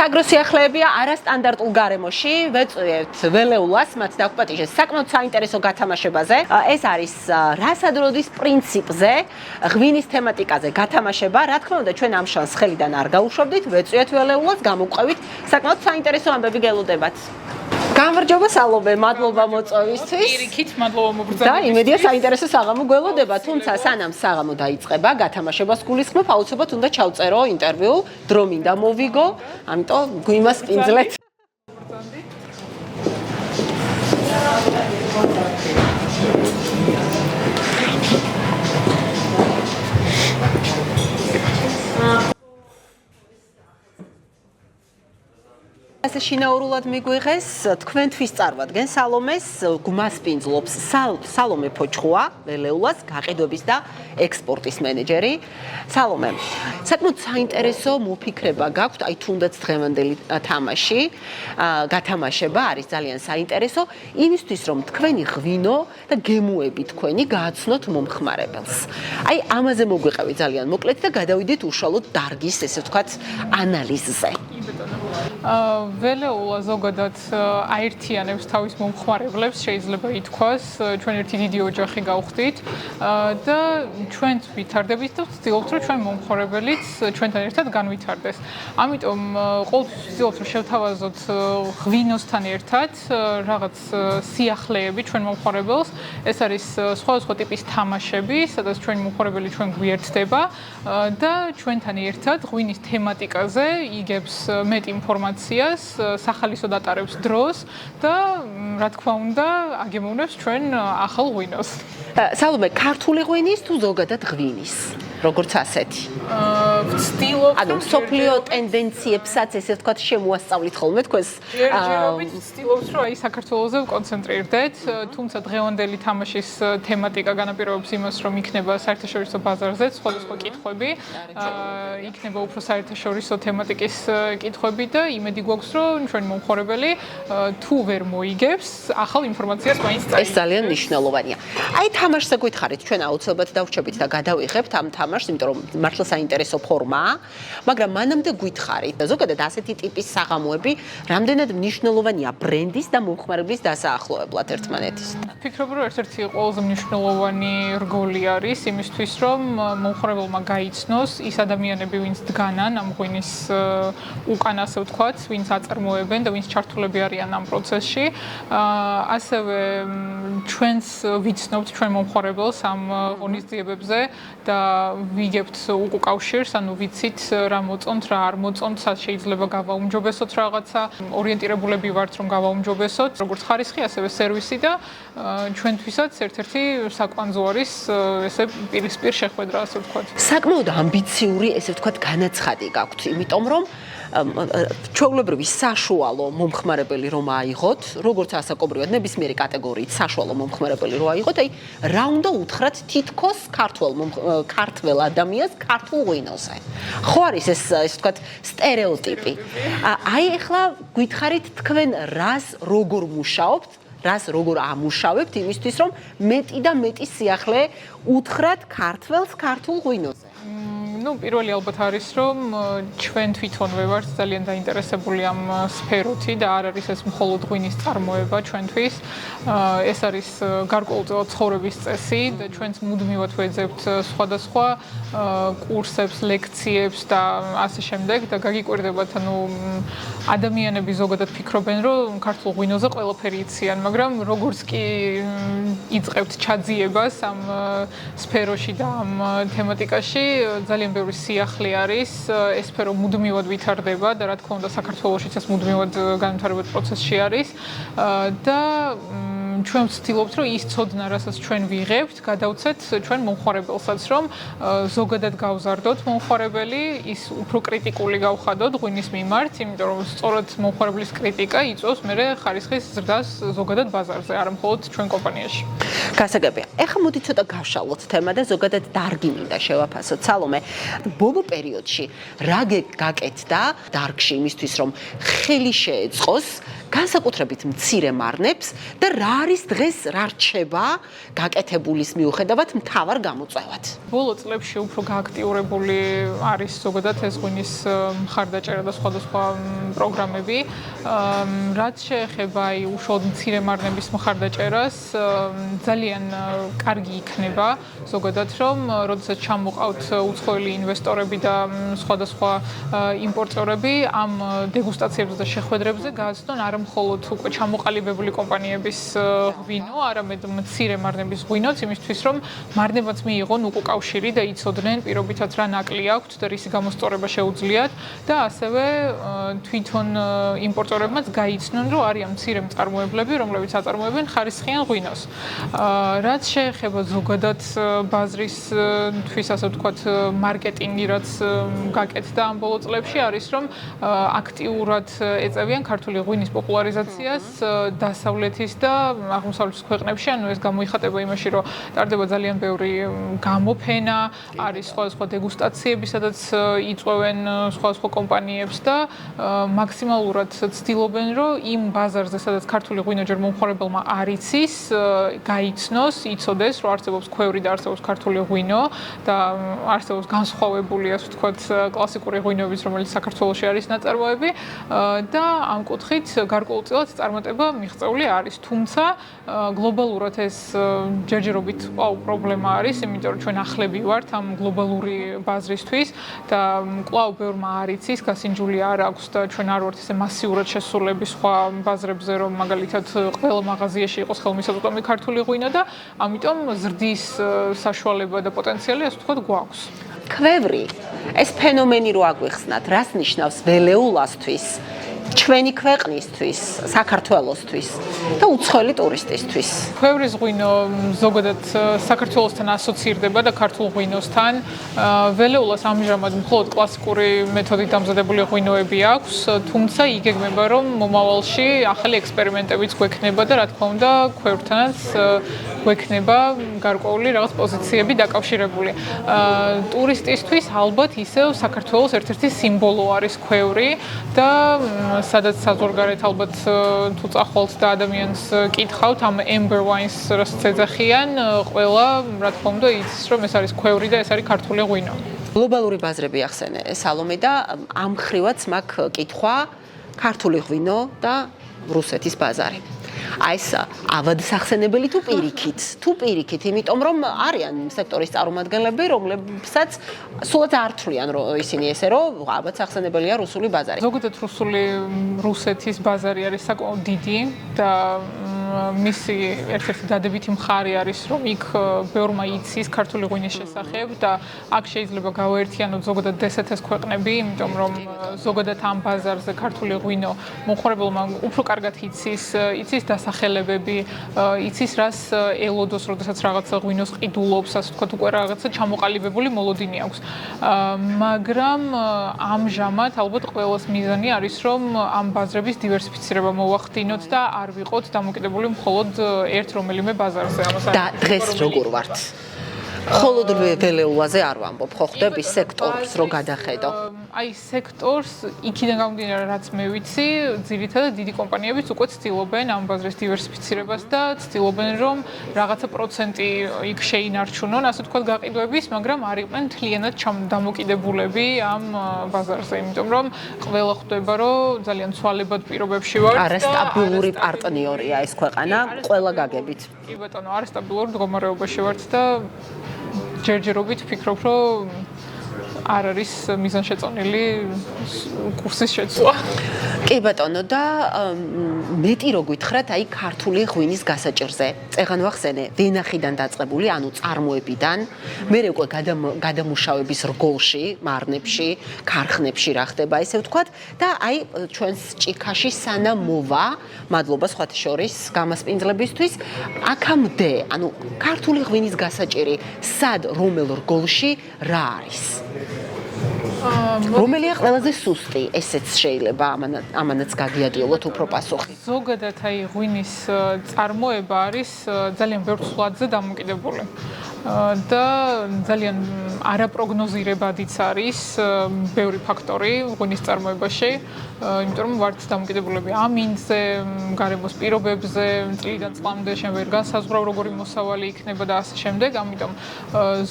სააგრო სიახლეებია არასტანდარტულ გარემოში, ვეწვიეთ ველეულას, მათ დაგვპატიჟეს საკმაოდ საინტერესო გათამაშებაზე. ეს არის რასადროდის პრინციპზე, ღვინის თემატიკაზე გათამაშება. რა თქმა უნდა, ჩვენ ამ შანსს ხელიდან არ გაუშვებდით, ვეწვიეთ ველეულას, გამოვყვევით საკმაოდ საინტერესო ამბები გელოდებათ. გამარჯობა სალომე, მადლობა მოწვევისთვის. პირიქით, მადლობა მოგბრძანებისთვის. და იმედია საინტერესო საღამო გველოდება, თუმცა სანამ საღამო დაიწყება, გათამაშებას გულისხმობ, აუცილებლად უნდა ჩავწერო ინტერვიუ, დრო მინდა მოვიგო, ამიტომ გვიმას პინძლეთ. ასე შინაურულად მიგვიღეს, თქვენთვის წარვადგენ სალომეს, გვმასპინძლობს სალომე ფოჩხუა, ველეულას, გაყიდვების და ექსპორტის მენეჯერი. სალომე, საკმაოდ საინტერესო მოფიქრება გაქვთ, აი თუნდაც დღევანდელი თამაში, გათამაშება არის ძალიან საინტერესო, იმისთვის რომ თქვენი ღვინო და გემოები თქვენი გააცნოთ მომხმარებელს. აი ამაზე მოგვიყევი ძალიან მოკლედ და გადავიდეთ უშუალოდ დარგის, ესე ვთქვათ, ანალიზზე. ველეულა ზოგადად აერთიანებს თავის მომხმარებლებს, შეიძლება ითქვას, ჩვენ ერთი დიდი ოჯახი გავხდით და ჩვენც ვითარდებით და ვცდილობთ, რომ ჩვენ მომხმარებელიც ჩვენთან ერთად განვითარდეს. ამიტომ ყოველთვის ვცდილობთ, რომ შევთავაზოთ ღვინოსთან ერთად რაღაც სიახლეები ჩვენ მომხმარებელს. ეს არის სხვადასხვა ტიპის თამაშები, სადაც ჩვენი მომხმარებელი ჩვენ გვიერთდება და ჩვენთან ერთად ღვინის თემატიკაზე იგებს მეტ ინფორმაციას, სახალისოდ ატარებს დროს და რა თქმა უნდა, აგემოვნებს ჩვენ ახალ ღვინოს. სალომე, ქართული ღვინის თუ ზოგადად ღვინის? როგორც ასეთი. ვცდილობ, ანუ სოფლიო ტენდენციებსაც ესე ვთქვათ შემოასწავლით ხოლმე თქვენს ჯერჯერობით ვცდილობთ, რომ აი საქართველოზე ვკონცენტრირდეთ, თუმცა დღევანდელი თამაშის თემატიკა განაპირობებს იმას, რომ იქნება საერთაშორისო ბაზარზე სხვადასხვა კითხვები, იქნება უფრო საერთაშორისო თემატიკის კითხვები და იმედი გვაქვს, რომ ჩვენი მომხმარებელი თუ ვერ მოიგებს, ახალ ინფორმაციას მაინც წაიღებს. ეს ძალიან მნიშვნელოვანია. აი თამაშზე გითხარით, ჩვენ აუცილებლად დავრჩებით და გადავიღებთ ამ თამაშს, იმიტომ რომ მართლა საინტერესო ფორმაა, მაგრამ მანამდე გითხარით, ზოგადად ასეთი ტიპის საღამოები რამდენად მნიშვნელოვანია ბრენდის და მომხმარებლის დასაახლოებლად ერთმანეთის. ვფიქრობ, რომ ერთ-ერთი ყველაზე მნიშვნელოვანი რგოლი არის იმისთვის, რომ მომხმარებელმა გაიცნოს ის ადამიანები, ვინც დგანან ამ ღვინის უკან, ასე ვთქვათ, ვინც აწარმოებენ და ვინც ჩართულები არიან ამ პროცესში. ასევე ჩვენს ვიცნობთ ჩვენ მომხმარებელს ამ ღონისძიებებზე და ვიგებთ უკავშირს, ანუ ვიცით რა მოწონთ, რა არ მოწონთ, სად შეიძლება გავაუმჯობესოთ რაღაცა, ორიენტირებულები ვართ რომ გავაუმჯობესოთ, როგორც ხარისხი, ასევე სერვისი და ჩვენთვისაც ერთ-ერთი საკვანძო არის ესე პირისპირ შეხვედრა, ასე ვთქვათ. საკმაოდ ამბიციური, ესე ვთქვათ, განაცხადი გაქვთ, იმიტომ რომ ჩვეულებრივი საშუალო მომხმარებელი რომ აიღოთ, როგორც ასაკობრივად ნებისმიერი კატეგორიით საშუალო მომხმარებელი რომ აიღოთ, აი რა უნდა უთხრათ თითქოს ქართველ ადამიანს ქართულ ღვინოზე. ხო არის ეს ვთქვათ სტერეოტიპი. აი ეხლა გითხარით თქვენ რას როგორ მუშაობთ, რას როგორ ამუშავებთ იმისთვის რომ მეტი და მეტი სიახლე უთხრათ ქართველს ქართულ ღვინოზე. ну, პირველი ალბათ არის, რომ ჩვენ თვითონვე ვართ ძალიან დაინტერესებული ამ სფეროთი და არ არის ეს მხოლოდ ღვინის წარმოება ჩვენთვის. ეს არის გარკვეულწილად ცხოვრების წესი და ჩვენც მუდმივად ვეძებთ სხვადასხვა კურსებს, ლექციებს და ასე შემდეგ და გაგიკვირდებათ, ანუ ადამიანები ზოგადად ფიქრობენ, რომ ქართულ ღვინოზე ყველაფერი იციან, მაგრამ როგორც კი იწყებთ ჩაძიებას ამ სფეროში და ამ თემატიკაში, ძალიან ბევრი სიახლე არის, ეს სფერო მუდმივად ვითარდება და რა თქმა უნდა საქართველოშიც ეს მუდმივად განვითარებად პროცესში არის და ჩვენ ვცდილობთ, რომ ის ცოდნა, რასაც ჩვენ ვიღებთ, გადავცეთ ჩვენ მომხმარებელსაც, რომ ზოგადად გავზარდოთ მომხმარებელი, ის უფრო კრიტიკული გავხადოთ ღვინის მიმართ, იმიტომ რომ სწორედ მომხმარებლის კრიტიკა იწვევს მერე ხარისხის ზრდას ზოგადად ბაზარზე, არა მხოლოდ ჩვენ კომპანიაში. გასაგებია. ეხლა მოდი ცოტა გავშალოთ თემა და ზოგადად დარგი მინდა შევაფასოთ. სალომე, ბოლო პერიოდში რა გაკეთდა დარგში იმისთვის, რომ ხელი შეეწყოს განსაკუთრებით მცირე მარნებს და რა არის დღეს რა რჩება გაკეთებულის მიუხედავად მთავარ გამოწვევად? ბოლო წლებში უფრო გააქტიურებული არის ზოგადად ეს ღვინის მხარდაჭერა და სხვადასხვა პროგრამები. რაც შეეხება უშუალოდ მცირე მარნების მხარდაჭერას, ძალიან კარგი იქნება ზოგადად, რომ როდესაც ჩამოყავთ უცხოელი ინვესტორები და სხვადასხვა იმპორტიორები ამ დეგუსტაციებზე და შეხვედრებზე გააცნონ არა მხოლოდ უკვე ჩამოყალიბებული კომპანიების ღვინო, არამედ მცირე მარნების ღვინოც, იმისთვის რომ მარნებაც მიიღონ უკავშირი და იცოდნენ პირობითად რა ნაკლი აქვთ და რისი გამოსწორება შეუძლიათ და ასევე თვითონ იმპორტორებმაც გაიცნონ, რომ არიან მცირე მწარმოებლები, რომლებიც აწარმოებენ ხარისხიან ღვინოს. რაც შეეხება ზოგადად ბაზრისთვის, ასე ვთქვათ, მარკეტინგი, რაც გაკეთდა ამ ბოლო წლებში, არის რომ აქტიურად ეწევიან ქართული ღვინის პოპულარიზაციას დასავლეთის და აღმოსავლეთის ქვეყნებში, ანუ ეს გამოიხატება იმაში, რომ ტარდება ძალიან ბევრი გამოფენა, არის სხვადასხვა დეგუსტაციები, სადაც იწვევენ სხვადასხვა კომპანიებს და მაქსიმალურად ცდილობენ, რომ იმ ბაზარზე, სადაც ქართული ღვინო ჯერ მომხმარებელმა არ იცის, გაიცნოს, იცოდეს, რომ არსებობს ქვევრი და არსებობს ქართული ღვინო და არსებობს განსხვავებული, ასე ვთქვათ, კლასიკური ღვინოების, რომელიც საქართველოში არის ნაწარმოები და ამ კუთხით გარკვეულწილად წარმატება მიღწეული არის. თუმცა გლობალურად ეს ჯერჯერობით პრობლემა არის, იმიტომ რომ ჩვენ ახლები ვართ ამ გლობალური ბაზრისთვის და კვლავ ბევრმა არ იცის, გასინჯული არ აქვს და ჩვენ არ ვართ ესე მასიურად შესულები სხვა ბაზრებზე, რომ მაგალითად ყველა მაღაზიაში იყოს ხელმისაწვდომი ქართული ღვინო და ამიტომ ზრდის საშუალება და პოტენციალი, ასე ვთქვათ, გვაქვს. ქვევრი, ეს ფენომენი რო აგვიხსნათ, რას ნიშნავს ველეულასთვის, ჩვენი ქვეყნისთვის, საქართველოსთვის და უცხოელი ტურისტისთვის? ქვევრის ღვინო ზოგადად საქართველოსთან ასოცირდება და ქართულ ღვინოსთან. ველეულას ამჟამად მხოლოდ კლასიკური მეთოდით დამზადებული ღვინოები აქვს, თუმცა იგეგმება, რომ მომავალში ახალი ექსპერიმენტებიც გვექნება და რა თქმა უნდა, ქვევრთანაც გვექნება გარკვეული რაღაც პოზიციები დაკავშირებული. ტურისტისთვის ალბათ ისევ საქართველოს ერთ-ერთი სიმბოლო არის ქვევრი და სადაც საზღვარგარეთ ალბათ თუ წახვალთ და ადამიანს კითხავთ ამ Amber Wines რასაც ეძახიან, ყველა რა თქმა უნდა იცის, რომ ეს არის ქვევრი და ეს არის ქართული ღვინო. გლობალური ბაზრები ახსენე სალომე და ამ ხრივაც მაქვს კითხვა ქართული ღვინო და რუსეთის ბაზარი. აი ეს ავადსახსენებელი თუ პირიქით, იმიტომ რომ არიან სექტორის წარმომადგენლები, რომლებსაც სულაც არ თვლიან, რომ ისინი ესე რომ ავადსახსენებელია რუსული ბაზარი. ზოგადად რუსეთის ბაზარი არის საკმაოდ დიდი და მისი ერთ-ერთი დადებითი მხარე არის, რომ იქ ბევრმა იცის ქართული ღვინის შესახებ და აქ შეიძლება გავაერთიანოთ ზოგადად DST-ს ქვეყნები, იმიტომ რომ ზოგადად ამ ბაზარზე ქართული ღვინო მომხმარებელმა უფრო კარგად იცის დასახელებები, იცის რას ელოდოს, როდესაც რაღაცა ღვინოს ყიდულობს, ასე ვთქვათ, უკვე რაღაცა ჩამოყალიბებული მოლოდინი აქვს. მაგრამ ამჟამად ალბათ ყველას მიზანი არის, რომ ამ ბაზრების დივერსიფიცირება მოვახდინოთ და არ ვიყოთ დამოკიდებული მხოლოდ ერთ რომელიმე ბაზარზე. და დღეს როგორ ვართ? მხოლოდ ველეულაზე არ ვამბობ, ხო ხდები სექტორს რო გადახედო? აი სექტორს იქიდან გამომდინარე, რაც მე ვიცი, ძირითადად დიდი კომპანიებიც უკვე ცდილობენ ამ ბაზრის დივერსიფიცირებას და ცდილობენ, რომ რაღაცა პროცენტი იქ შეინარჩუნონ, ასე ვთქვათ, გაყიდვების, მაგრამ არ იყვნენ მთლიანად დამოკიდებულები ამ ბაზარზე, იმიტომ რომ ყველა ხვდება, რომ ძალიან ცვალებად პირობებში ვართ და არასტაბილური პარტნიორია ეს ქვეყანა, ყველა გაგებით. კი ბატონო, არასტაბილურ მდგომარეობაში ვართ და ჯერჯერობით ვფიქრობ, რომ არ არის მიზანშეწონილი კურსის შეცვლა. კი ბატონო და მეტი რო გითხრათ აი ქართული ღვინის გასაჭირზე. წეგან ვახსენე ვენახიდან დაწყებული, ანუ წარმოებიდან, მერე უკვე გადამუშავების რგოლში, მარნებში, ქარხნებში რა ხდება, ესე ვთქვათ და აი ჩვენს ჭიქაში სანამ მოვა, მადლობა სხვათა შორის გამასპინძლებისთვის, აქამდე, ანუ ქართული ღვინის გასაჭირი სად რომელ რგოლში რა არის? რომელია ყველაზე სუსტი, ესეც შეიძლება ამანაც გაგიადვილოთ უფრო პასუხი. ზოგადად აი ღვინის წარმოება არის ძალიან ბევრ ცვლადზე დამოკიდებული. და ძალიან არაპროგნოზირებადიც არის ბევრი ფაქტორი ღვინის წარმოებაში, იმიტომ რომ ვართ დამოკიდებულები ამინდზე, გარემოს პირობებზე, წლიდან წლამდე შენ ვერ განსაზღვრავ როგორი მოსავალი იქნება და ასე შემდეგ, ამიტომ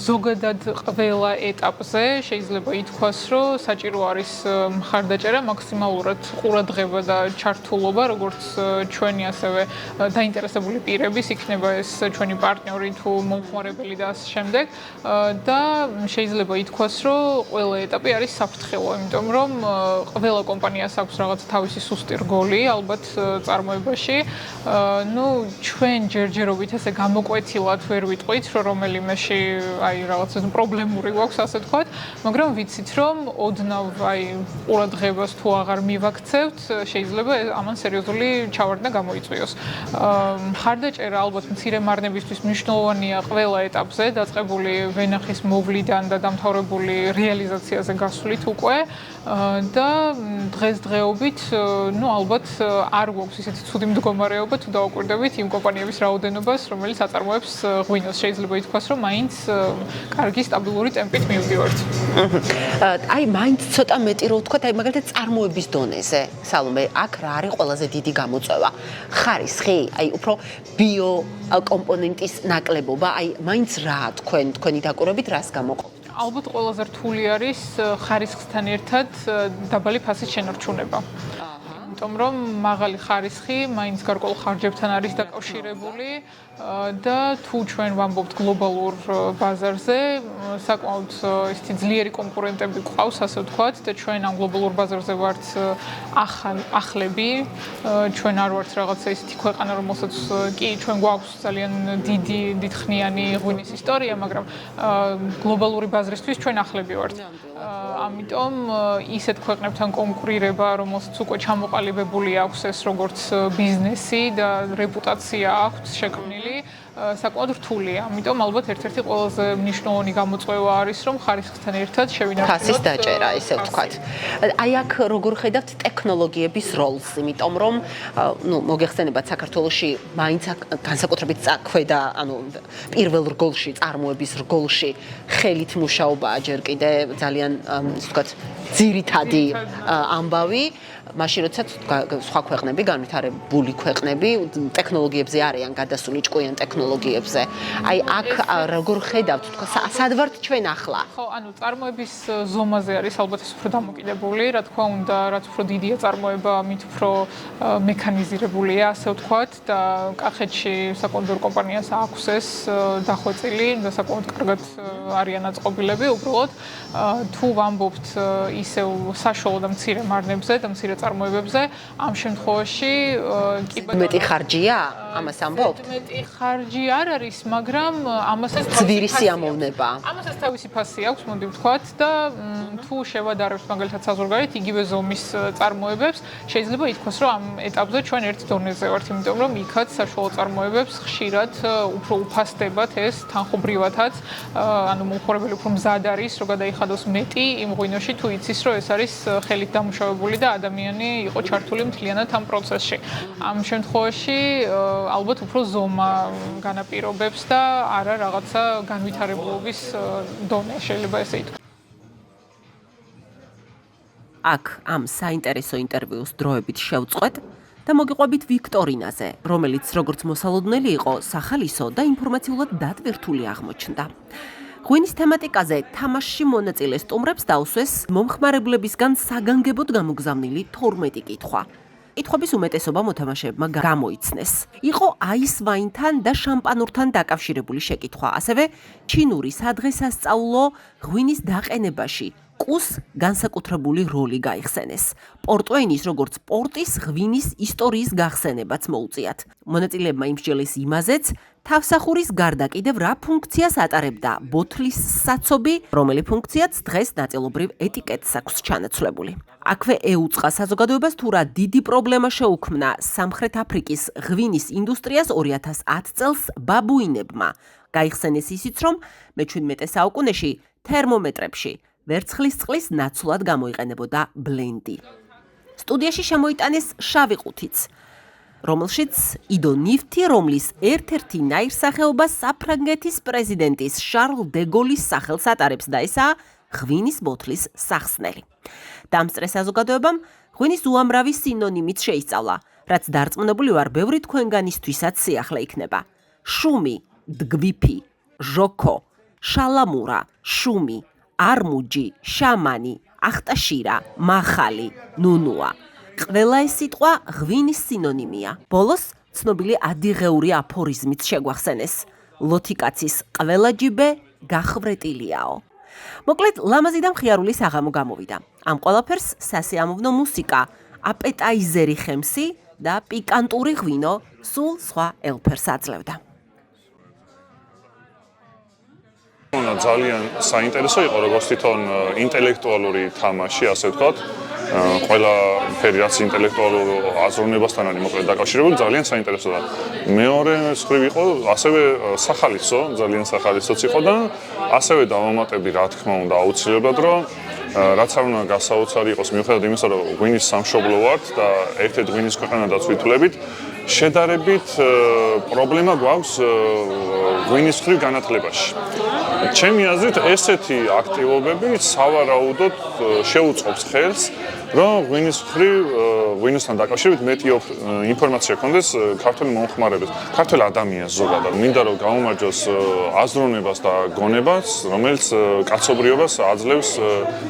ზოგადად ყველა ეტაპზე შეიძლება ითქვას, რომ საჭირო არის მხარდაჭერა, მაქსიმალურად ყურადღება და ჩართულობა, როგორც ჩვენი ასევე დაინტერესებული პირების, იქნება ეს ჩვენი პარტნიორი თუ მომხმარებელი და ასე შემდეგ და შეიძლება ითქვას, რომ ყველა ეტაპი არის საფრთხილო, იმიტომ რომ ყველა კომპანიას აქვს რაღაც თავისი სუსტი რგოლი, ალბათ წარმოებაში. ჩვენ ჯერჯერობით ესე გამოკვეთილად ვერ ვიტყვით, რომ რომელიმეში აი რაღაც პრობლემური გვაქვს, ასე ვთქვათ, მაგრამ ვიცით, რომ ოდნავ აი ყურადღებას თუ აღარ მივაქცევთ, შეიძლება ამან სერიოზული ჩავარდნა გამოიწვიოს. მხარდაჭერა ალბათ მცირე მარნებისთვის მნიშვნელოვანია ყველა ეტაპზე, დაწყებული ვენახის მოვლიდან და დამთავრებული რეალიზაციაზე გასვლით უკვე და დღესდღეობით, ალბათ არ გვაქვს ისეთი ცუდი მდგომარეობა თუ დავაკვირდებით იმ კომპანიების რაოდენობას, რომელიც აწარმოებს ღვინოს. შეიძლება ითქვას, რომ მაინც კარგი სტაბილური ტემპით მივდივართ. აი მაინც ცოტა მეტი რო ვთქვათ, აი მაგალითად წარმოების დონეზე, სალომე, აქ რა არის ყველაზე დიდი გამოწვევა? ხარისხი, აი უფრო ბიო კომპონენტის ნაკლებობა, აი მაინც რა თქვენი დაკვირვებით რას გამოყოფთ? ალბათ ყველაზე რთული არის ხარისხთან ერთად დაბალი ფასის შენარჩუნება. იმიტომ რომ მაღალი ხარისხი მაინც გარკვეულ ხარჯებთან არის დაკავშირებული და თუ ჩვენ ვამბობთ გლობალურ ბაზარზე, საკმაოდ ისეთი ძლიერი კონკურენტები გვყავს, ასე ვთქვათ, და ჩვენ ამ გლობალურ ბაზარზე ვართ ახლები. ჩვენ არ ვართ რაღაცა ისეთი ქვეყანა, რომელსაც კი ჩვენ გვაქვს ძალიან დიდხნიანი ღვინის ისტორია, მაგრამ გლობალური ბაზრისთვის ჩვენ ახლები ვართ. ამიტომ ისეთ ქვეყნებთან კონკურირება, რომელსაც უკვე ჩამოყალიბებული აქვს ეს როგორც ბიზნესი და რეპუტაცია აქვს შექმნილი, საკმაოდ რთულია. ამიტომ ალბათ ერთ-ერთი ყველაზე მნიშვნელოვანი გამოწვევა არის, რომ ხარისხთან ერთად შევინარჩუნოთ ფასის დაჭერა, ისე ვთქვათ. აი აქ როგორ ხედავთ ტექნოლოგიების როლს, იმიტომ რომ მოგეხსენებათ საქართველოში მაინც განსაკუთრებით ქვედა, პირველ რგოლში, წარმოების რგოლში ხელით მუშაობაა ჯერ კიდე ძალიან, ისე ვთქვათ, ძირითადი ამბავი. მაშინ როცა სხვა ქვეყნები, განვითარებული ქვეყნები ტექნოლოგიებზე არიან გადასული ჭკვიან ტექნოლოგიებზე. აი აქ როგორ ხედავთ, სად ვართ ჩვენ ახლა? ხო, წარმოების ზომაზე არის ალბათ ეს უფრო დამოკიდებული, რა თქმა უნდა, რაც უფრო დიდია წარმოება, მით უფრო მექანიზირებულია, ასე ვთქვათ, და კახეთში საკმაოდ ბევრ კომპანიას აქვს ეს დახვეწილი და საკმაოდ კარგად არიან აწყობილები, უბრალოდ თუ ვამბობთ ისევ საშუალო და მცირე მარნებზე და მცირე წარმოებებზე, ამ შემთხვევაში მეტი ხარჯია? ამას ამბობთ? მეტი ხარჯი არ არის, მაგრამ ამასაც ძვირი სიამოვნება. ამასაც თავისი ფასი აქვს, მოდი ვთქვათ, და თუ შევადარებთ მაგალითად საზღვარგარეთ იგივე ზომის წარმოებებს, შეიძლება ითქვას, რომ ამ ეტაპზე ჩვენ ერთ დონეზე ვართ, იმიტომ რომ იქაც საშუალო წარმოებებს ხშირად უფრო უფასდებათ ეს თანხმობრივათაც, მომხმარებელი უფრო მზად არის, რომ გადაიხადოს მეტი იმ ღვინოში, თუ იცის, რომ ეს არის ხელით დამუშავებული და ადამიანი იყო ჩართული მთლიანად ამ პროცესში. ამ შემთხვევაში ალბათ უფრო ზომა განაპირობებს და არა რაღაცა განვითარებულობის დონე, შეიძლება ესე ითქვას. აქ ამ საინტერესო ინტერვიუს დროებით შევწყვეტ და მოგიყვებით ვიქტორინაზე, რომელიც როგორც მოსალოდნელი იყო, სახალისო და ინფორმაციულად დატვირთული აღმოჩნდა. ღვინის თემატიკაზე თამაშში მონაწილე სტუმრებს დაუსვეს მომხმარებლებისგან საგანგებოდ გამოგზავნილი 12 კითხვა. კითხვების უმეტესობა მოთამაშეებმა გამოიცნეს. იყო აის ვაინთან და შამპანურთან დაკავშირებული შეკითხვა, ასევე ჩინური სადღესასწაულო ღვინის დაყენებაში კუს განსაკუთრებული როლი გაიხსენეს. პორტვეინის როგორც პორტის ღვინის ისტორიის გახსენებაც მოუწიათ. მონაწილეებმა იმსჯელეს იმაზეც, თავსახურის გარდა კიდევ რა ფუნქციას ატარებდა ბოთლის საცობი, რომელი ფუნქციაც დღეს ნაწილობრივ ეტიკეტს აქვს ჩანაცვლებული. აქვე ეუწყა საზოგადოებას თუ რა დიდი პრობლემა შეუქმნა სამხრეთ აფრიკის ღვინის ინდუსტრიას 2010 წელს ბაბუინებმა. გაიხსენეს ისიც, რომ მე-17 საუკუნეში თერმომეტრებში ვერცხლის წყლის ნაცვლად გამოიყენებოდა ბლენდი. სტუდიაში შემოიტანეს შავი ყუთიც, რომელშიც იდო ნივთი, რომლის ერთ-ერთი ნაირსახეობა საფრანგეთის პრეზიდენტის შარლ დე გოლის სახელს ატარებს და ესაა ღვინის ბოთლის სახსნელი. დამსწრე საზოგადოებამ ღვინის უამრავი სინონიმით შეისწავლა, რაც დარწმუნებული ვარ, ბევრი თქვენგანისთვისაც სიახლე იქნება. შუმი, დგვიფი, ჟოქო, შალამურა, შუმი, არმუჯი, შამანი, ახტაშირა, მახალი, ნუნუა. ყველა ეს სიტყვა ღვინის სინონიმია. ბოლოს ცნობილი ადიღეური აფორიზმით შეგვახსენეს. ლოთიკაცის ყველა ჯიბე გახვრეტილიაო. მოკლედ, ლამაზი და მხიარული საღამო გამოვიდა. ამ ყველაფერს სასიამოვნო მუსიკა, აპეტაიზერი ხემსი და პიკანტური ღვინო სულ სხვა ელფერს აძლევდა. ძალიან საინტერესო იყო, როგორც თვითონ ინტელექტუალური თამაში, ასე ვთქვათ. ყველა ფერი რაც ინტელექტუალურ აზროვნებასთან არის მოკლედ დაკავშირებული, ძალიან საინტერესოა. მეორე მხრივ იყო ასევე სახალისო, ძალიან სახალისოც იყო და ასევე დავამატები, რა თქმა უნდა, აუცილებლად, რომ რაც არ უნდა გასაოცარი იყოს, მიუხედავად იმისა, რომ ღვინის სამშობლო ვართ და ერთ-ერთ ღვინის ქვეყანადაც ვითვლებით, შედარებით პრობლემა გვაქვს ღვინის მხრივ განათლებაში. ჩემი აზრით, ესეთი აქტივობები სავარაუდოდ შეუწყობს ხელს, რომ ღვინის მხრივ ღვინოსთან დაკავშირებით მეტი ინფორმაცია გქონდეს ქართული მომხმარებელს, ქართულ ადამიანს ზოგადად. მინდა რომ გაუმარჯოს აზროვნებას და გონებას, რომელიც კაცობრიობას აძლევს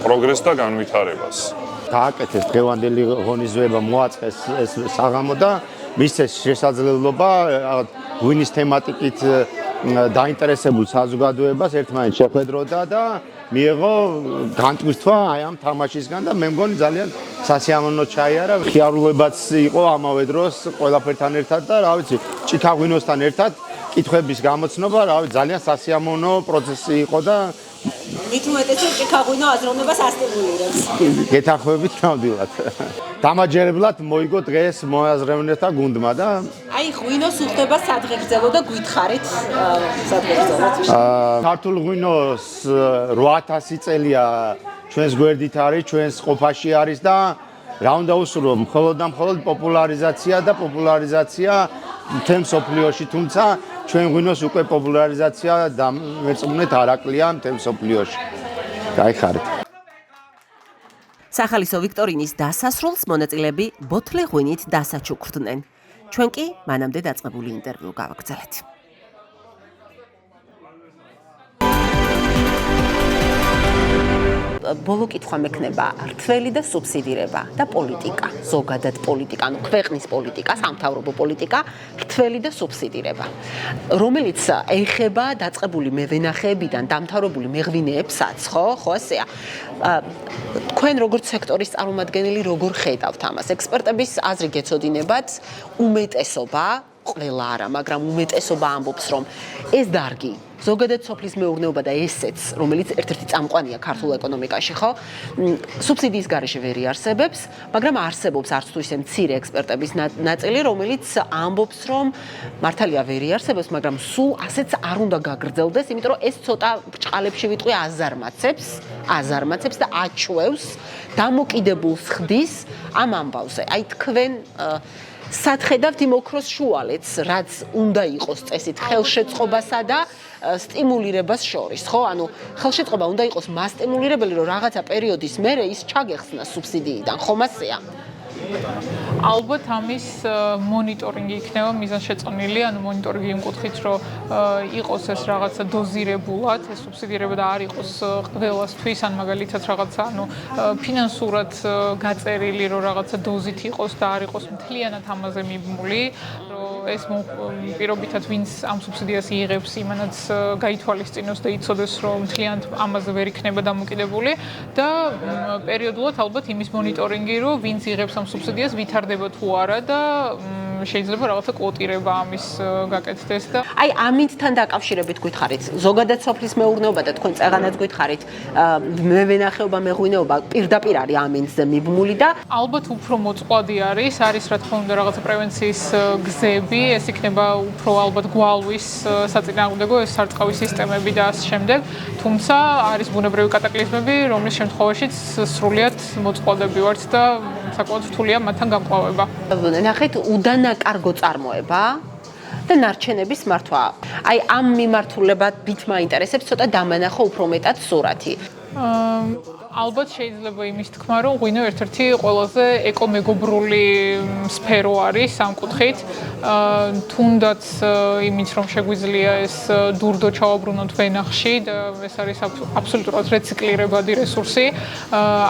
პროგრესს და განვითარებას. გააკეთეს დღევანდელი ღონისძიება, მოაწყეს ეს საღამო და მისცეს შესაძლებლობა ღვინის თემატიკით დაინტერესებულ საზოგადოებას ერთმანეთს შეხვედროდა და მიიღო განტვირთვა აი ამ თამაშისგან და მე მგონი ძალიან სასიამოვნო ჩაიარა. ხიარულებაც იყო ამავე დროს ყველაფერთან ერთად და რა ვიცი, ჭიქაღვინოსთან ერთად კითხვების გამოცნობა, რა ვიცი, ძალიან სასიამოვნო პროცესი იყო და მით უმეტეს ჭიქაღვინო აზროვნებას ასტიმულირებს. გეთანხმებით ნამდვილად. დამაჯერებლად მოიგო დღეს მოაზროვნეთა გუნდმა და აი ღვინოს უხდება სადღეგრძელო და გითხარით სადღეგრძელო. ქართულ ღვინოს 8000 წელია ჩვენს გვერდით არის, ჩვენს ყოფაში არის და რა უნდა უსურვო, მხოლოდ და მხოლოდ პოპულარიზაცია და პოპულარიზაცია მთელ მსოფლიოში, თუმცა ჩვენ ღვინოს უკვე პოპულარიზაცია და მეწმუნეთ არაკლია მთელ მსოფლიოში. გაიხარეთ. სახალისო ვიქტორინის დასასრულს მონაწილეები ბოთლი ღვინით დასაჩუქრდნენ. ჩვენ კი მანამდე დაწყებული ინტერვიუ გავაგრძელეთ. ბოლო კითხვა მექნება რთველი და სუბსიდირება და პოლიტიკა, ზოგადად პოლიტიკა, ანუ ქვეყნის პოლიტიკა, სამთავრობო პოლიტიკა, რთველი და სუბსიდირება, რომელიც ეხება დაწყებული მევენახეებიდან დამთავრებული მეღვინეებსაც, ხო, ესეა. თქვენ როგორც სექტორის წარმომადგენელი როგორ ხედავთ ამას? ექსპერტების აზრი გეცოდინებათ, უმეტესობა, ყველა არა, მაგრამ უმეტესობა ამბობს, რომ ეს დარგი ზოგადად სოფლის მეურნეობა და ესეც, რომელიც ერთ-ერთი წამყვანია ქართულ ეკონომიკაში, ხო? სუბსიდიის გარეშე ვერ იარსებებს, მაგრამ არსებობს არც თუ ისე მცირე ექსპერტების ნაწილი, რომელიც ამბობს, რომ მართალია ვერ იარსებებს, მაგრამ სულ ასეც არ უნდა გაგრძელდეს, იმიტომ რომ ეს ცოტა ბრჭყალებში ვიტყვი აზარმაცებს და აჩვევს დამოკიდებულს ხდის ამ ამბავზე. აი თქვენ სათხედავთ იმ ოქროს შუალედს, რაც უნდა იყოს წესით ხელშეწყობასა და სტიმულირებას შორის, ხო? ანუ ხელშეწყობა უნდა იყოს მასტიმულირებელი, რომ რაღაცა პერიოდის მერე ის ჩაგეხსნას სუბსიდიიდან, ხომ ასეა? ალბათ ამის მონიტორინგი იქნება მიზანშეწონილი, ანუ მონიტორინგი იმ კუთხით, რომ იყოს ეს რაღაცა დოზირებულად, ეს სუბსიდირება და არ იყოს ყველასთვის, ან მაგალითად რაღაცა, ანუ ფინანსურად გაწერილი, რომ რაღაცა დოზით იყოს და არ იყოს მთლიანად ამაზე მიბმული, რომ ეს პირობითად ვინც ამ სუბსიდიას იღებს, იმანაც გაითვალისწინოს და იცოდეს, რომ მთლიანად ამაზე ვერ იქნება დამოკიდებული და პერიოდულად ალბათ იმის მონიტორინგი, რომ ვინც იღებს ამ სუბსიდიას ვითარდება თუ არა და შეიძლება რაღაცა კვოტირება ამის გაკეთდეს და აი ამინდთან დაკავშირებით გითხარით ზოგადად სოფლის მეურნეობა და თქვენ წეღანაც გითხარით მევენახეობა მეღვინეობა პირდაპირ არის ამინდზე მიბმული და ალბათ უფრო მოწყვლადი არის რა თქმა უნდა რაღაცა პრევენციის გზები, ეს იქნება უფრო ალბათ გვალვის საწინააღმდეგო ეს სარწყავი სისტემები და ასე შემდეგ, თუმცა არის ბუნებრივი კატაკლიზმები, რომლის შემთხვევაშიც სრულიად მოწყვლადები ვართ და საკმაოდ რთულია მათთან გამკლავება. ნახეთ უდანაკარგო წარმოება და ნარჩენების მართვა. აი ამ მიმართულებებით მაინტერესებს ცოტა დამანახო უფრო მეტად სურათი. ალბათ შეიძლება იმის თქმა, რომ ღვინო ერთ-ერთი ყველაზე ეკომეგობრული სფერო არის ამ კუთხით. თუნდაც იმით, რომ შეგვიძლია ეს დურდო ჩავაბრუნოთ ვენახში და ეს არის აბსოლუტურად რეციკლირებადი რესურსი.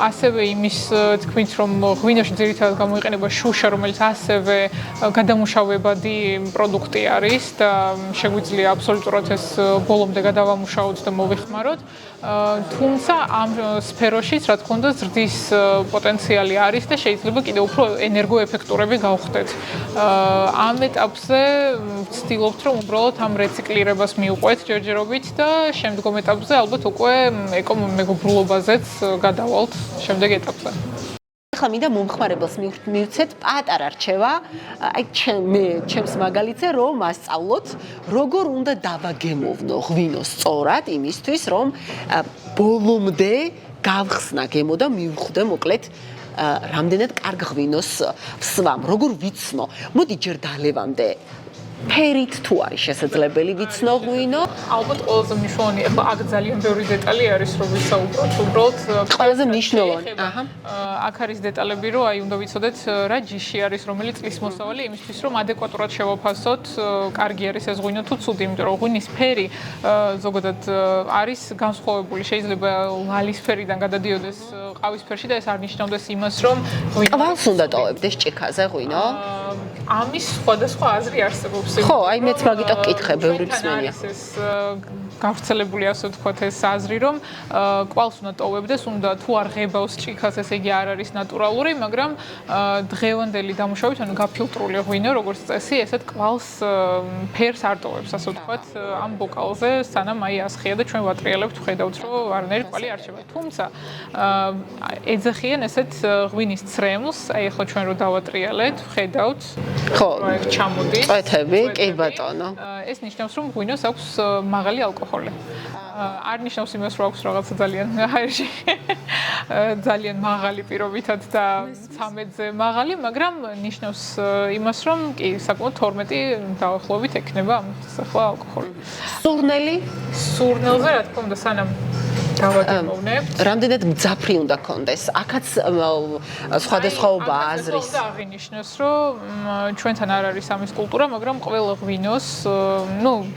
ასევე იმის თქმით, რომ ღვინოში ძირითადად გამოიყენება შუშა, რომელიც ასევე გადამუშავებადი პროდუქტი არის და შეგვიძლია აბსოლუტურად ეს ბოლომდე გადავამუშაოთ და მოვიხმაროთ. თუმცა ამ სფეროშიც რა თქმა უნდა ზრდის პოტენციალი არის და შეიძლება კიდევ უფრო ენერგოეფექტურები გავხდეთ. ამ ეტაპზე ვცდილობთ რომ უბრალოდ ამ რეციკლირებას მივყვეთ ჯერჯერობით და შემდგომ ეტაპზე ალბათ უკვე ეკომეგობრულობაზეც გადავალთ შემდეგ ეტაპზე. ახლა მინდა მომხმარებელს მივცეთ პატარა რჩევა, აი ჩემს მაგალითზე რომ მასწავლოთ, როგორ უნდა დავაგემოვნო ღვინო სწორად იმისთვის, რომ ბოლომდე გავხსნა გემო და მივხვდე მოკლედ რამდენად კარგ ღვინოს ვსვამ, როგორ ვიცნო. მოდი ჯერ დალევამდე ფერით თუ არის შესაძლებელი ვიცნო ღვინო? ალბათ ყველაზე მნიშვნელოვანი, ახლა აქ ძალიან ბევრი დეტალი არის, რომ ვისაუბროთ, უბრალოდ ყველაზე მნიშვნელოვანი. აქ არის დეტალები, რომ აი უნდა ვიცოდეთ რა ჯიში არის, რომელი წლის მოსავალი, იმისთვის რომ ადეკვატურად შევაფასოთ, კარგი არის ეს ღვინო თუ ცუდი, იმიტომ რომ ღვინის ფერი ზოგადად არის განსხვავებული, შეიძლება ლალის ფერიდან გადადიოდეს ყავისფერში და ეს არ ნიშნავდეს იმას, რომ ყვალს უნდა ტოვებდეს ჭიქაზე ღვინო? ამის სხვადასხვა აზრი არსებობს. ხო, აი მეც მაგიტო ვკითხე, ბევრი მსმენია. ეს გავრცელებული ასე ვთქვათ ეს აზრი, რომ ყვალს უნდა ტოვებდეს, უნდა თუ არ ღებავს ჭიქას, ესე იგი არ არის ნატურალური, მაგრამ დღევანდელი დამუშავებით, ანუ გაფილტრული ღვინო, როგორც წესი, ესეთ ყვალს ფერს არ ტოვებს, ასე ვთქვათ, ამ ბოკალზე, სანამ აი ასხია და ჩვენ ვატრიალებთ, ხედავთ, რომ არანაირი კვალი არ შევა. თუმცა ეძახიან ესეთ ღვინის ცრემლს, აი ახლა ჩვენ რო დავატრიალეთ, ხედავთ, ხო, ჩამოდის. წვეთები, კი ბატონო. ეს ნიშნავს, რომ ღვინოს აქვს მაღალი ალკოჰოლი. არ ნიშნავს იმას, რომ აქვს რაღაცა ძალიან მაღალი პირობითად და 13-ზე მაღალი, მაგრამ ნიშნავს იმას, რომ კი საკმაოდ 12 დაახლოებით ექნება ამ ახლა ალკოჰოლი. სურნელზე რა თქმა უნდა სანამ დავაგემოვნებთ. რამდენად მძაფრი უნდა კონდეს? აქაც სხვადასხვაობა აზრის. აღინიშნოს, რომ ჩვენთან არ არის ამის კულტურა, მაგრამ ყველა ღვინოს,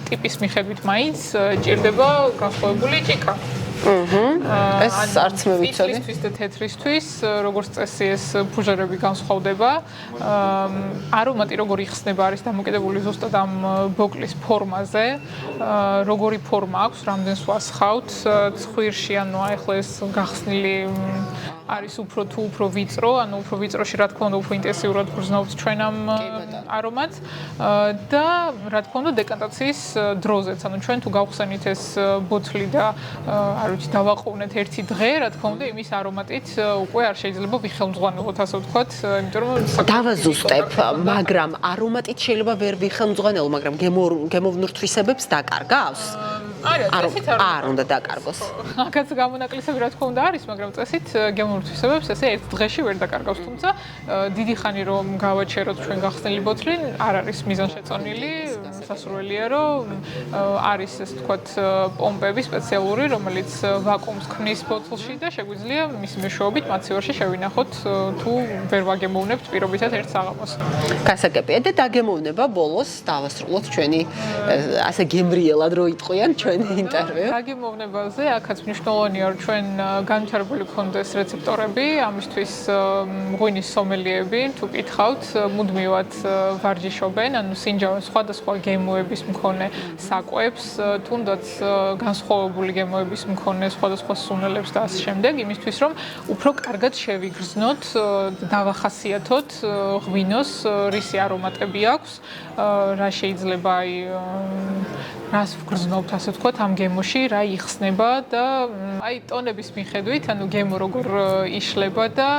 ტიპის მიხედვით მაინც ჭირდება განსხვავებული ჭიქა. ეს არც მე ვიცოდი. წითლისთვის და თეთრისთვის, როგორც წესი, ეს ფუჟერები განსხვავდება. არომატი როგორი იხსნება არის დამოკიდებული ზუსტად ამ ბოკლის ფორმაზე. როგორი ფორმა აქვს, რამდენს ვასხავთ, ცხვირში, ანუ ახლა ეს გახსნილი არის უფრო ვიწრო, ანუ უფრო ვიწროში რა თქმა უნდა უფრო ინტენსიურად გრძნობთ ჩვენ ამ არომატს და რა თქმა უნდა დეკანტაციის დროზეც, ანუ ჩვენ თუ გავხსენით ეს ბოთლი და არ ვიცი დავაყოვნეთ ერთი დღე, რა თქმა უნდა იმის არომატით უკვე არ შეიძლება ვიხელმძღვანელოთ, ასე ვთქვათ, იმიტომ რომ დავაზუსტებ, მაგრამ არომატით შეიძლება ვერ ვიხელმძღვანელო, მაგრამ გემოვნურ თვისებებს დაკარგავს? არ უნდა დაკარგოს. აქაც გამონაკლისები რა თქმა უნდა არის, მაგრამ წესით გემოვნურ თვისებებს ესე ერთ დღეში ვერ დაკარგავს, თუმცა დიდი ხანი რომ გავაჩეროთ ჩვენ გახსნილი ბოთლი, არ არის მიზანშეწონილი, სასურველია რომ არის ეს თქვათ პომპები სპეციალური, რომელიც ვაკუუმს ქმნის ბოთლში და შეგვიძლია მის მეშვეობით მაცივარში შევინახოთ თუ ვერ ვაგემოვნებთ პირობითად ერთ საღამოს. გასაგებია და დაგემოვნება ბოლოს დავასრულოთ ჩვენი ასე გემრიელად რო იტყვიან ჩვენი ინტერვიუ. დაგემოვნებაზე აქაც მნიშვნელოვანია რომ ჩვენ განვითარებული გქონდეს რეცეპტორები, ამისთვის ღვინის სომელიები თუ კითხავთ, მუდმივად ვარჯიშობენ, ანუ სინჯავენ სხვადასხვა გემ გემოების მქონე საკვებს, თუნდაც განსხვავებული გემოების მქონე სხვადასხვა სუნელებს და ასე შემდეგ, იმისთვის რომ უფრო კარგად შევიგრძნოთ, დავახასიათოთ ღვინოს, რისი არომატები აქვს, რა შეიძლება რას ვგრძნობთ, ასე ვთქვათ, ამ გემოში, რა იხსნება და ტონების მიხედვით, გემო როგორ იშლება და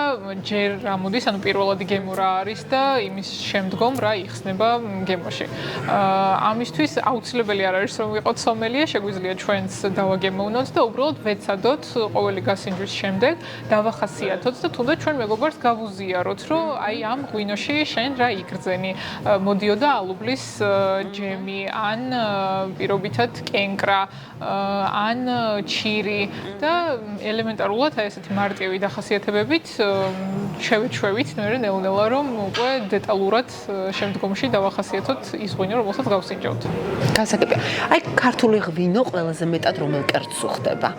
ჯერ რა მოდის, პირველადი გემო რა არის და იმის შემდგომ რა იხსნება გემოში. ამისთვის აუცილებელი არ არის, რომ ვიყოთ სომელია, შეგვიძლია ჩვენც დავაგემოვნოთ და უბრალოდ ვეცადოთ ყოველი გასინჯვის შემდეგ, დავახასიათოთ და თუნდაც ჩვენ მეგობარს გავუზიაროთ, რომ ამ ღვინოში შენ რა იგრძენი. მოდიოდა ალუბლის ჯემი ან პირობითად კენკრა ან ჩირი და ელემენტარულად ესეთი მარტივი დახასიათებებით შევეჩვევით ნელ-ნელა რომ უკვე დეტალურად შემდგომში დავახასიათოთ ის ღვინო რომელსაც გავსინჯავთ. გასაგებია. ქართული ღვინო ყველაზე მეტად რომელ კერძს უხდება?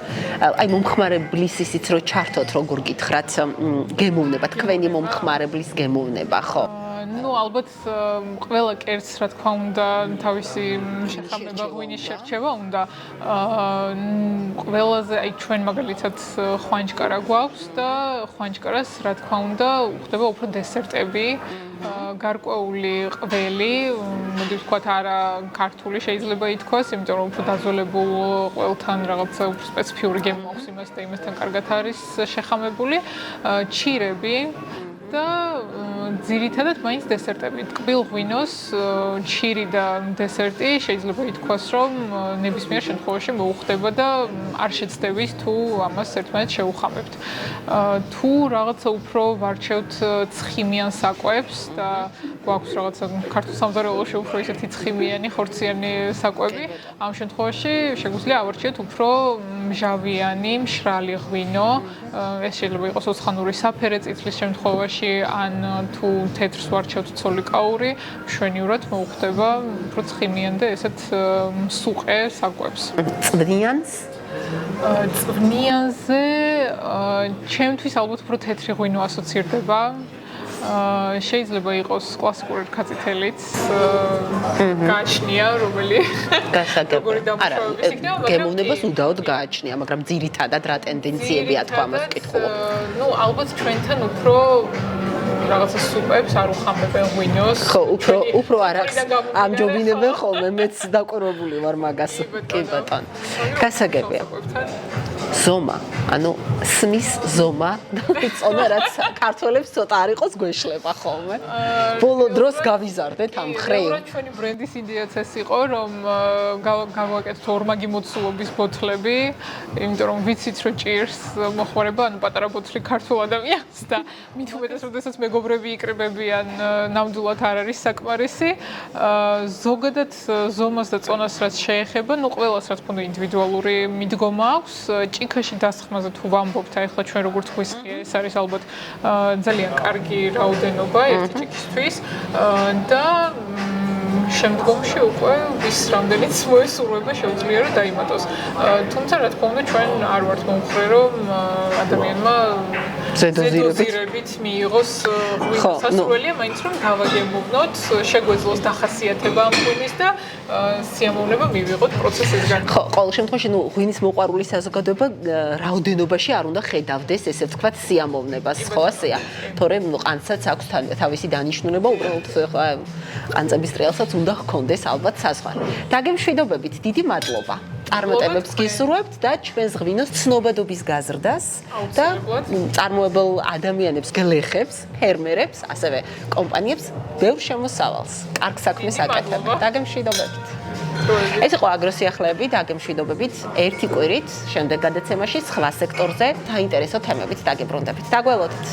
მომხმარებლის ისიც რომ ჩართოთ როგორ გითხრათ გემოვნება, თქვენი მომხმარებლის გემოვნება, ხო? ალბათ ყველა კერძს რა თქმა უნდა თავისი შეხამება ღვინის შერჩევა უნდა. ყველაზე ჩვენ მაგალითად ხვანჭკარა გვაქვს და ხვანჭკარას რა თქმა უნდა უხდება უფრო დესერტები, გარკვეული ყველი, მოდი ვთქვათ არა ქართული შეიძლება ითქვას, იმიტომ რომ უფრო დაზოლებულ ყველთან რაღაცა უფრო სპეციფიური გემო აქვს იმას და იმასთან კარგად არის შეხამებული, ჩირები და ძირითადად მაინც დესერტები. ტკბილ ღვინოს ჩირი და დესერტი შეიძლება ითქვას, რომ ნებისმიერ შემთხვევაში მოუხდება და არ შეცდებით თუ ამას ერთმანეთს შევუხამებთ. თუ რაღაცა უფრო ვარჩევთ ცხიმიან საკვებს და გვაქვს რაღაცა ქართულ სამზარეულოში უფრო ისეთი ცხიმიანი, ხორციანი საკვები, ამ შემთხვევაში შეგვიძლია ავარჩიოთ უფრო მჟავიანი, მშრალი ღვინო. ეს შეიძლება იყოს ოცხანური საფერე წითლის შემთხვევაში ან თუ თეთრს ვარჩევთ ცოლიკაური, მშვენივრად მოუხდება უფრო ცხიმიან და ესეთ მსუყე საკვებს. წვნიანს? წვნიანზე ჩემთვის ალბათ უფრო თეთრი ღვინო ასოცირდება. შეიძლება იყოს კლასიკური რქაწითელიც, გააჩნია, რომელიც გასაგებია. არა, გემოვნებას უდაოდ გააჩნია, მაგრამ ძირითადად რა ტენდენციებია თქვა ამას ვკითხულობ. ალბათ ჩვენთან უფრო რაღაცა სუპებს არ უხამებენ ღვინოს. ხო, უფრო არ აქვს ამჯობინებენ ხოლმე, მეც დაკვირვებული ვარ მაგას. კი ბატონო. გასაგებია. ზომა, სმის ზომა და წონა რაც ქართველებს ცოტა არ იყოს გვეშლება ხოლმე. ბოლო დროს გავიზარდეთ ამ ხრეივ. ჩვენი ბრენდის იდეაც ეს იყო, რომ გავაკეთოთ ორმაგი მოცულობის ბოთლები, იმიტომ რომ ვიცით რომ ჭირს მოხმარება, პატარა ბოთლი ქართულ ადამიანს და მით უმეტეს როდესაც მეგობრები იკრიბებიან, ნამდვილად არ არის საკმარისი. ზოგადად ზომას და წონას რაც შეეხება, ყველას რა თქმა უნდა ინდივიდუალური მიდგომა აქვს. ჭიქაში დასხმაზე თუ ვამბობთ, ახლა ჩვენ როგორც გვესხია, ეს არის ალბათ ძალიან კარგი რაოდენობა ერთი ჭიქისთვის და შემდგომში უკვე ვის რამდენიც მოესურვება შეუძლია რომ დაიმატოს. თუმცა რა თქმა უნდა ჩვენ არ ვართ მომხრე რომ ადამიანმა ზედოზირებით მიიღოს ღვინის სასურველია, მაინც რომ გავაგემოვნოთ, შეგვეძლოს დახასიათება ამ ღვინის და სიამოვნება მივიღოთ პროცესისგან. ხო, ყოველ შემთხვევაში ღვინის მოყვარული საზოგადოება რაოდენობაში არ უნდა ხედავდეს, ესე ვთქვათ, სიამოვნებას, ხო ასეა? თორემ ყანცაც აქვს თავისი დანიშნულება, უბრალოდ ყანწების ტრიალსაც უნდა ჰქონდეს ალბათ საზღვარი. დაგემშვიდობებით, დიდი მადლობა. წარმატებებს გისურვებთ და ჩვენს ღვინოს ცნობადობის გაზრდას და წარმოებელ ადამიანებს, გლეხებს, ფერმერებს, ასევე კომპანიებს ბევრ შემოსავალს. კარგ საქმეს აკეთებთ. დაგემშვიდობებით. ეს იყო აგროსიახლეები, დაგემშვიდობებით. ერთი კვირით შემდეგ გადაცემაში სხვა სექტორზე საინტერესო თემებით დაგებრუნდებით. დაგველოდით.